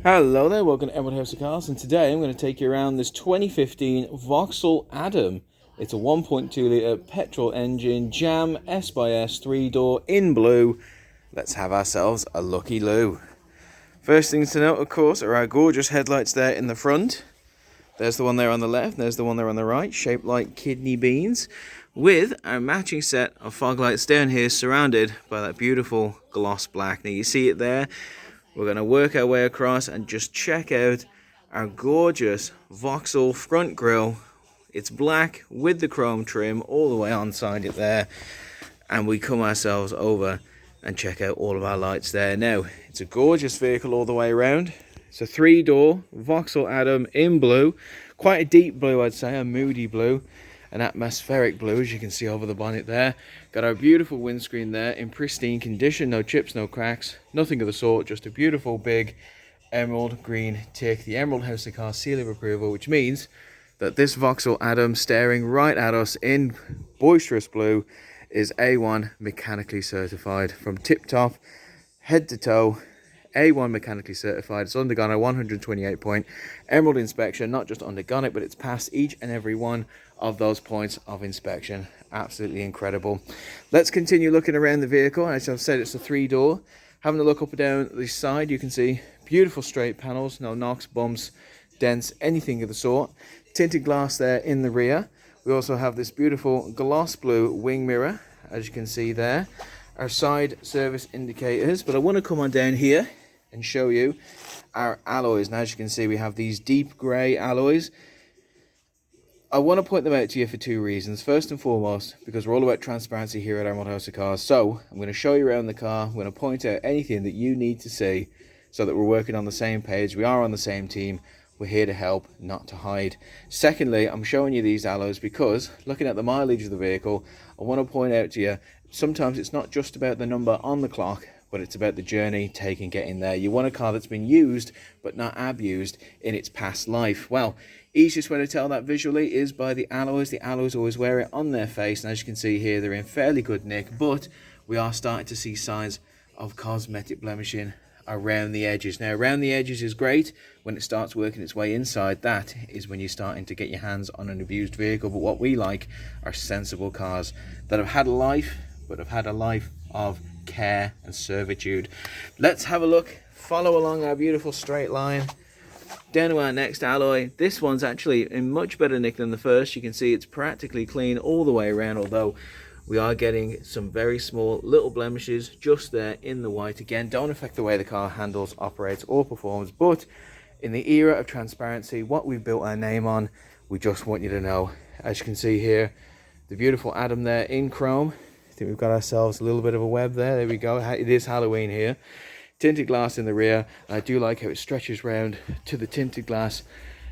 Hello there, welcome to AMRadio Cars, and today I'm going to take you around this 2015 Vauxhall Adam. It's a 1.2 litre petrol engine Jam S/S 3-door in blue. Let's have ourselves a lucky loo. First things to note, of course, are our gorgeous headlights there in the front. There's the one there on the left, there's the one there on the right, shaped like kidney beans, with our matching set of fog lights down here, surrounded by that beautiful gloss black. Now you see it there. We're going to work our way across and just check out our gorgeous Vauxhall front grille. It's black with the chrome trim all the way onside it there. And we come ourselves over and check out all of our lights there. Now, it's a gorgeous vehicle all the way around. It's a 3-door Vauxhall Adam in blue. Quite a deep blue, I'd say, a moody blue. An atmospheric blue, as you can see over the bonnet there. Got our beautiful windscreen there in pristine condition, no chips, no cracks, nothing of the sort, just a beautiful big emerald green tick, the Emerald House of Cars seal of approval, which means that this Vauxhall Adam staring right at us in boisterous blue is A1 mechanically certified from tip top, head to toe. A1 mechanically certified. It's undergone a 128 point emerald inspection. Not just undergone it, but it's passed each and every one of those points of inspection. Absolutely incredible. Let's continue looking around the vehicle. As I've said, it's a 3-door. Having a look up and down the side, you can see beautiful straight panels, no knocks, bumps, dents, anything of the sort. Tinted glass there in the rear. We also have this beautiful gloss blue wing mirror, as you can see there. Our side service indicators, but I want to come on down here and show you our alloys. Now, as you can see, we have these deep grey alloys. I want to point them out to you for two reasons. First and foremost, because we're all about transparency here at AMRadio House of Cars. So I'm going to show you around the car. I'm going to point out anything that you need to see so that we're working on the same page. We are on the same team. We're here to help, not to hide. Secondly, I'm showing you these alloys because looking at the mileage of the vehicle, I want to point out to you, sometimes it's not just about the number on the clock, but it's about the journey taken getting there. You want a car that's been used, but not abused in its past life. Well, easiest way to tell that visually is by the alloys. The alloys always wear it on their face, and as you can see here, they're in fairly good nick, but we are starting to see signs of cosmetic blemishing around the edges. Now, around the edges is great. When it starts working its way inside, that is when you're starting to get your hands on an abused vehicle. But what we like are sensible cars that have had a life, but have had a life of care and servitude. Let's have a look, follow along our beautiful straight line down to our next alloy. This one's actually in much better nick than the first. You can see it's practically clean all the way around, although we are getting some very small little blemishes just there in the white. Again, don't affect the way the car handles, operates or performs, but in the era of transparency, what we've built our name on, we just want you to know. As you can see here, the beautiful Adam there in chrome. I think we've got ourselves a little bit of a web there. There we go. It is Halloween here. Tinted glass in the rear. I do like how it stretches round to the tinted glass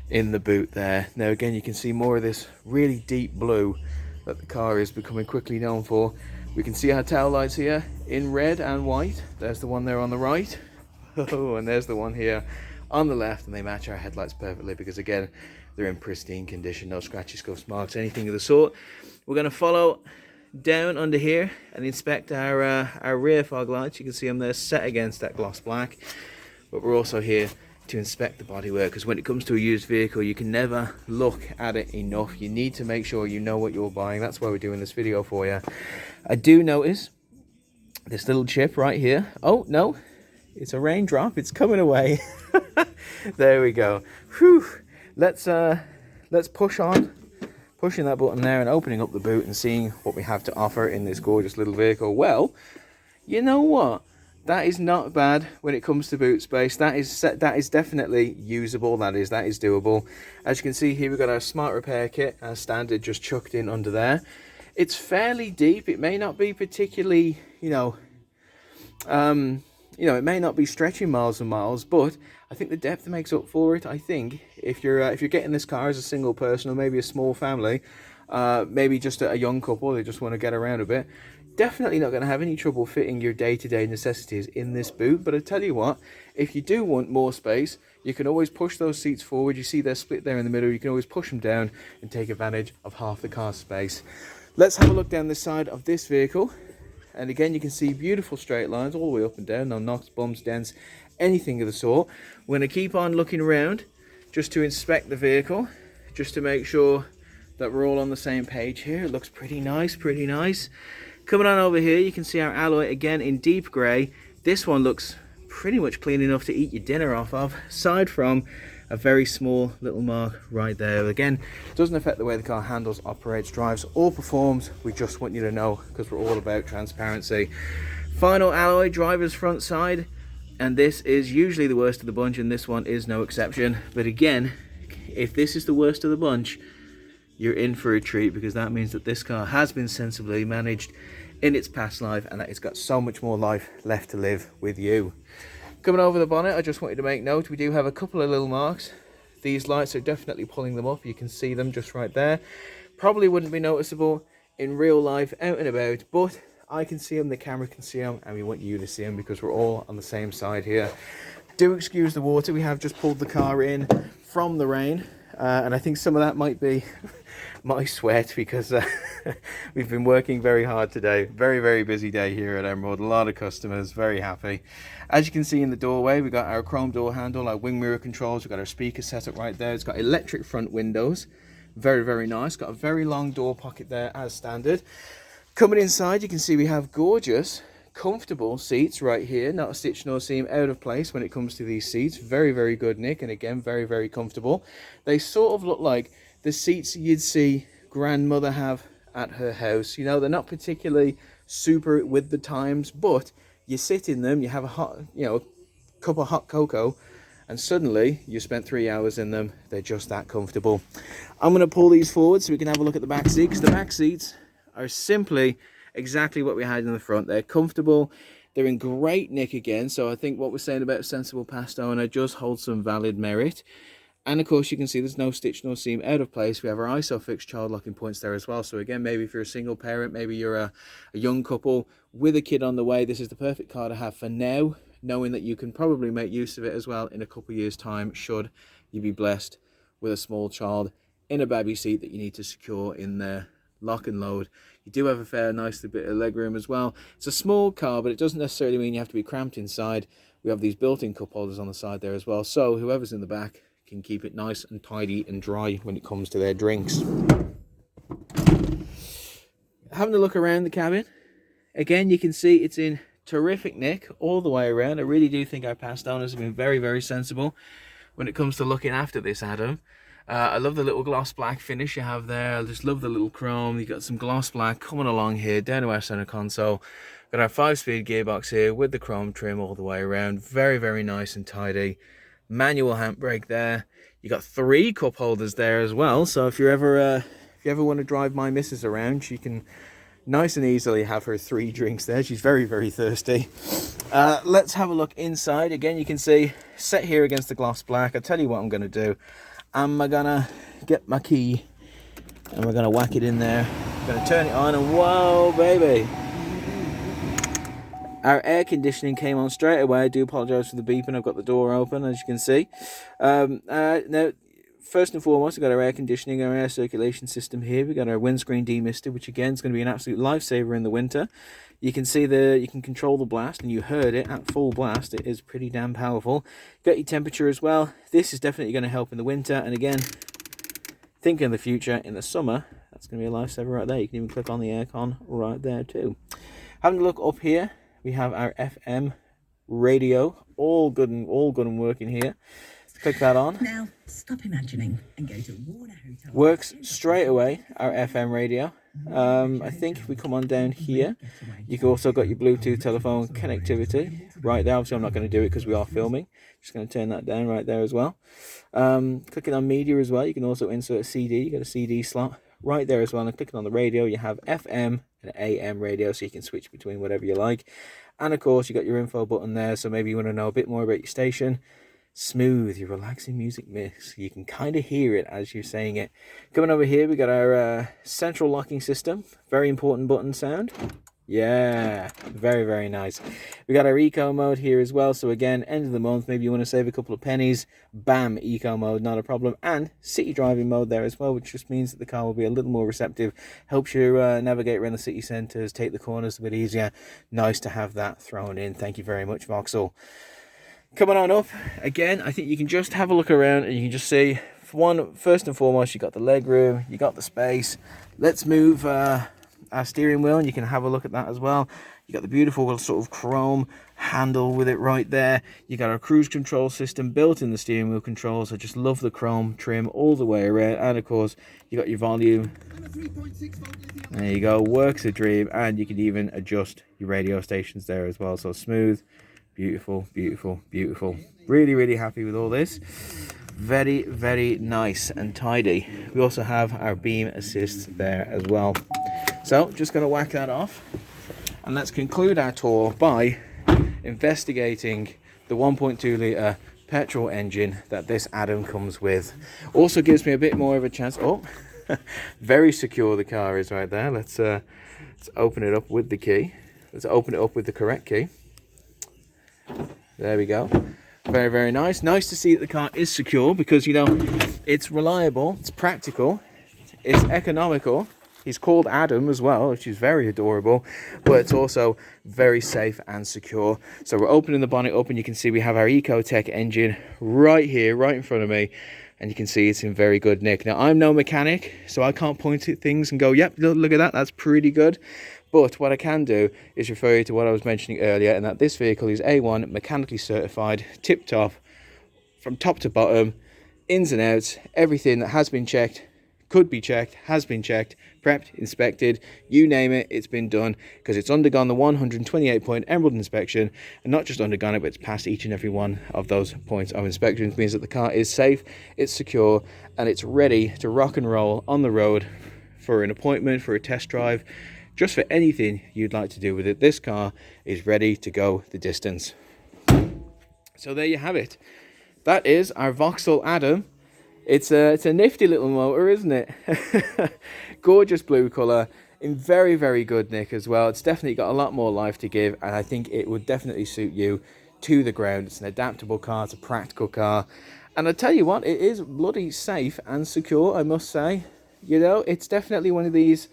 in the boot there. Now again, you can see more of this really deep blue that the car is becoming quickly known for. We can see our tail lights here in red and white. There's the one there on the right. Oh, and there's the one here on the left, and they match our headlights perfectly because again, they're in pristine condition. No scratches, scuffs, marks, anything of the sort. We're going to follow down under here and inspect our rear fog lights. You can see them there set against that gloss black, but we're also here to inspect the bodywork, because when it comes to a used vehicle, you can never look at it enough. You need to make sure you know what you're buying. That's why we're doing this video for you. I do notice this little chip right here. Oh no, it's a raindrop. It's coming away. There we go. Whew. Let's push on. Pushing that button there and opening up the boot and seeing what we have to offer in this gorgeous little vehicle. Well, you know what? That is not bad when it comes to boot space. That is definitely usable. That is doable. As you can see here, we've got our smart repair kit, our standard, just chucked in under there. It's fairly deep. It may not be particularly, it may not be stretching miles and miles, but I think the depth makes up for it. I think if you're getting this car as a single person or maybe a small family, maybe just a young couple that just want to get around a bit, definitely not going to have any trouble fitting your day-to-day necessities in this boot. But I tell you what, if you do want more space, you can always push those seats forward. You see they're split there in the middle. You can always push them down and take advantage of half the car's space. Let's have a look down the side of this vehicle. And again, you can see beautiful straight lines all the way up and down. No knocks, bumps, dents, anything of the sort. We're going to keep on looking around just to inspect the vehicle, just to make sure that we're all on the same page here. It looks pretty nice, pretty nice. Coming on over here, you can see our alloy again in deep grey. This one looks pretty much clean enough to eat your dinner off of, aside from a very small little mark right there. Again, doesn't affect the way the car handles, operates, drives, or performs. We just want you to know, because we're all about transparency. Final alloy, driver's front side, and this is usually the worst of the bunch, and this one is no exception. But again, if this is the worst of the bunch, you're in for a treat, because that means that this car has been sensibly managed in its past life, and that it's got so much more life left to live with you. Coming over the bonnet, I just wanted to make note, we do have a couple of little marks. These lights are definitely pulling them up. You can see them just right there. Probably wouldn't be noticeable in real life out and about, but I can see them, the camera can see them, and we want you to see them because we're all on the same side here. Do excuse the water, we have just pulled the car in from the rain, and I think some of that might be my sweat, because we've been working very hard today. Very, very busy day here at Emerald. A lot of customers, very happy. As you can see in the doorway, we've got our chrome door handle, our wing mirror controls, we've got our speaker setup right there. It's got electric front windows. Very, very nice. Got a very long door pocket there as standard. Coming inside, you can see we have gorgeous, comfortable seats right here. Not a stitch nor seam out of place when it comes to these seats. Very, very good, Nick, and again, very, very comfortable. They sort of look like the seats you'd see grandmother have at her house. You know, they're not particularly super with the times, but you sit in them, you have a hot, cup of hot cocoa, and suddenly you spent 3 hours in them. They're just that comfortable. I'm going to pull these forward so we can have a look at the back seat, because the back seats are simply exactly what we had in the front. They're comfortable, they're in great nick again, so I think what we're saying about a sensible past owner just holds some valid merit. And of course, you can see there's no stitch nor seam out of place. We have our Isofix Child Locking Points there as well. So again, maybe if you're a single parent, maybe you're a young couple with a kid on the way, this is the perfect car to have for now, knowing that you can probably make use of it as well in a couple of years' time, should you be blessed with a small child in a baby seat that you need to secure in there, lock and load. You do have a fair nice bit of leg room as well. It's a small car, but it doesn't necessarily mean you have to be cramped inside. We have these built-in cup holders on the side there as well, so whoever's in the back can keep it nice and tidy and dry when it comes to their drinks. Having a look around the cabin, again, you can see it's in terrific nick all the way around. I really do think our past owners have been very, very sensible when it comes to looking after this Adam. I love the little gloss black finish you have there. I just love the little chrome. You've got some gloss black coming along here down to our center console. Got our 5-speed gearbox here with the chrome trim all the way around. Very, very nice and tidy. Manual handbrake there. You got 3 cup holders there as well, so if you ever want to drive my missus around, she can nice and easily have her 3 drinks there. She's very, very thirsty. Let's have a look inside. Again, you can see set here against the gloss black. I'll tell you what I'm going to do. I'm gonna get my key and we're gonna whack it in there. I'm gonna turn it on, and whoa, baby, our air conditioning came on straight away. I do apologize for the beeping. I've got the door open, as you can see. Now, first and foremost, we've got our air conditioning, our air circulation system here. We've got our windscreen demister, which again is going to be an absolute lifesaver in the winter. You can see you can control the blast, and you heard it at full blast. It is pretty damn powerful. Got your temperature as well. This is definitely going to help in the winter, and again, thinking of the future in the summer, that's going to be a lifesaver right there. You can even click on the aircon right there too. Having a look up here, we have our FM radio, all good and working here. Click that on. Now stop imagining and go to Warner Hotel. Works straight away, our FM radio. I think if we come on down here, you've also got your Bluetooth telephone connectivity right there. Obviously I'm not going to do it because we are filming. Just going to turn that down right there as well. Clicking on media as well, you can also insert a CD. You got a CD slot right there as well, and clicking on the radio, you have FM and AM radio, so you can switch between whatever you like. And of course you got your info button there, so maybe you want to know a bit more about your station. Smooth, your relaxing music mix. You can kind of hear it as you're saying it. Coming over here, we got our central locking system. Very important button sound. Yeah, very, very nice. We got our eco mode here as well. So again, end of the month, maybe you want to save a couple of pennies. Bam, eco mode, not a problem. And city driving mode there as well, which just means that the car will be a little more receptive. Helps you navigate around the city centres, take the corners a bit easier. Nice to have that thrown in. Thank you very much, Vauxhall. Coming on up, again, I think you can just have a look around and you can just see, first and foremost, you got the leg room, you got the space. Let's move our steering wheel and you can have a look at that as well. You got the beautiful sort of chrome handle with it right there. You got our cruise control system built in the steering wheel controls. I just love the chrome trim all the way around, and of course you got your volume. There you go, works a dream, and you can even adjust your radio stations there as well. So smooth, beautiful, beautiful, beautiful. Really, really happy with all this. Very, very nice and tidy. We also have our beam assist there as well. So just going to whack that off, and let's conclude our tour by investigating the 1.2 litre petrol engine that this Adam comes with. Also gives me a bit more of a chance. Oh, very secure the car is right there. Let's open it up with the key. Let's open it up with the correct key. There we go. Very, very nice. Nice to see that the car is secure, because, you know, it's reliable, it's practical, it's economical. He's called Adam as well, which is very adorable, but it's also very safe and secure. So we're opening the bonnet up and you can see we have our Ecotech engine right here, right in front of me. And you can see it's in very good nick. Now, I'm no mechanic, so I can't point at things and go, yep, look at that, that's pretty good. But what I can do is refer you to what I was mentioning earlier, and that this vehicle is A1 mechanically certified, tip-top, from top to bottom, ins and outs, everything that has been checked, could be checked, has been checked, prepped, inspected, you name it, it's been done, because it's undergone the 128-point Emerald inspection, and not just undergone it, but it's passed each and every one of those points of inspection, which means that the car is safe, it's secure, and it's ready to rock and roll on the road for an appointment, for a test drive, just for anything you'd like to do with it. This car is ready to go the distance. So there you have it. That is our Vauxhall Adam. It's a nifty little motor, isn't it? Gorgeous blue colour, in very, very good nick as well. It's definitely got a lot more life to give, and I think it would definitely suit you to the ground. It's an adaptable car, it's a practical car, and I tell you what, it is bloody safe and secure, I must say. You know, it's definitely one of these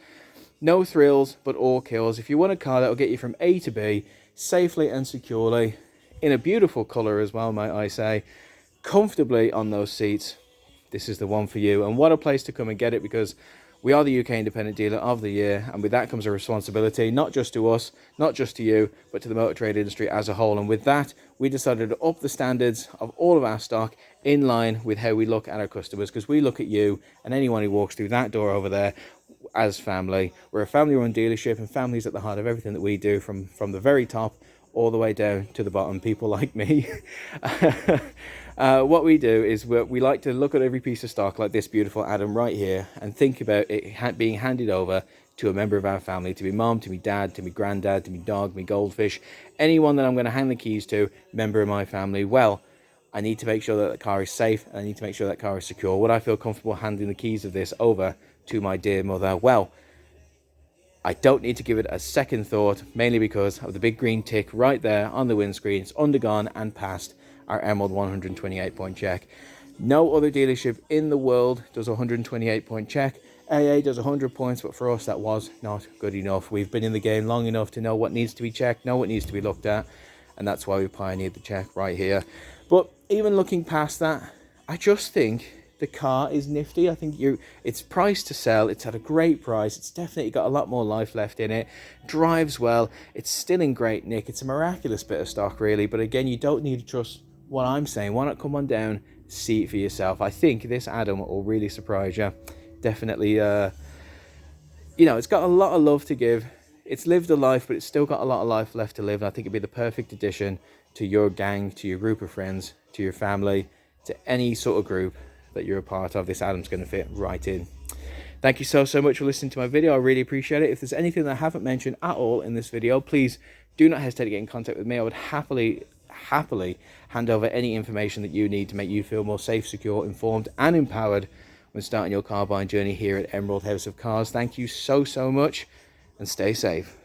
no thrills but all kills. If you want a car that will get you from A to B safely and securely, in a beautiful colour as well, might I say, comfortably on those seats, this is the one for you. And what a place to come and get it, because we are the UK Independent Dealer of the Year, and with that comes a responsibility, not just to us, not just to you, but to the motor trade industry as a whole. And with that, we decided to up the standards of all of our stock in line with how we look at our customers, because we look at you and anyone who walks through that door over there as family. We're a family-run dealership, and family's at the heart of everything that we do, from the very top all the way down to the bottom, people like me. What we do is we like to look at every piece of stock like this beautiful Adam right here and think about it being handed over to a member of our family, to me mom, to me dad, to me granddad, to me dog, me goldfish, anyone that I'm going to hand the keys to, member of my family. Well, I need to make sure that the car is safe, and I need to make sure that car is secure. Would I feel comfortable handing the keys of this over to my dear mother? Well, I don't need to give it a second thought, mainly because of the big green tick right there on the windscreen. It's undergone and passed our Emerald 128-point check. No other dealership in the world does a 128-point check. AA does 100 points, but for us that was not good enough. We've been in the game long enough to know what needs to be checked, know what needs to be looked at, and that's why we pioneered the check right here. But even looking past that, I just think the car is nifty. I think it's priced to sell. It's at a great price. It's definitely got a lot more life left in it. Drives well. It's still in great nick. It's a miraculous bit of stock, really. But again, you don't need to trust what I'm saying. Why not come on down, see it for yourself? I think this Adam will really surprise you. Definitely, you know, it's got a lot of love to give. It's lived a life, but it's still got a lot of life left to live. And I think it'd be the perfect addition to your gang, to your group of friends, to your family, to any sort of group that you're a part of. This Adam's going to fit right in. Thank you so much for listening to my video. I really appreciate it. If there's anything that I haven't mentioned at all in this video, please do not hesitate to get in contact with me. I would happily hand over any information that you need to make you feel more safe, secure, informed and empowered when starting your car buying journey here at Emerald House of Cars. Thank you so much, and stay safe.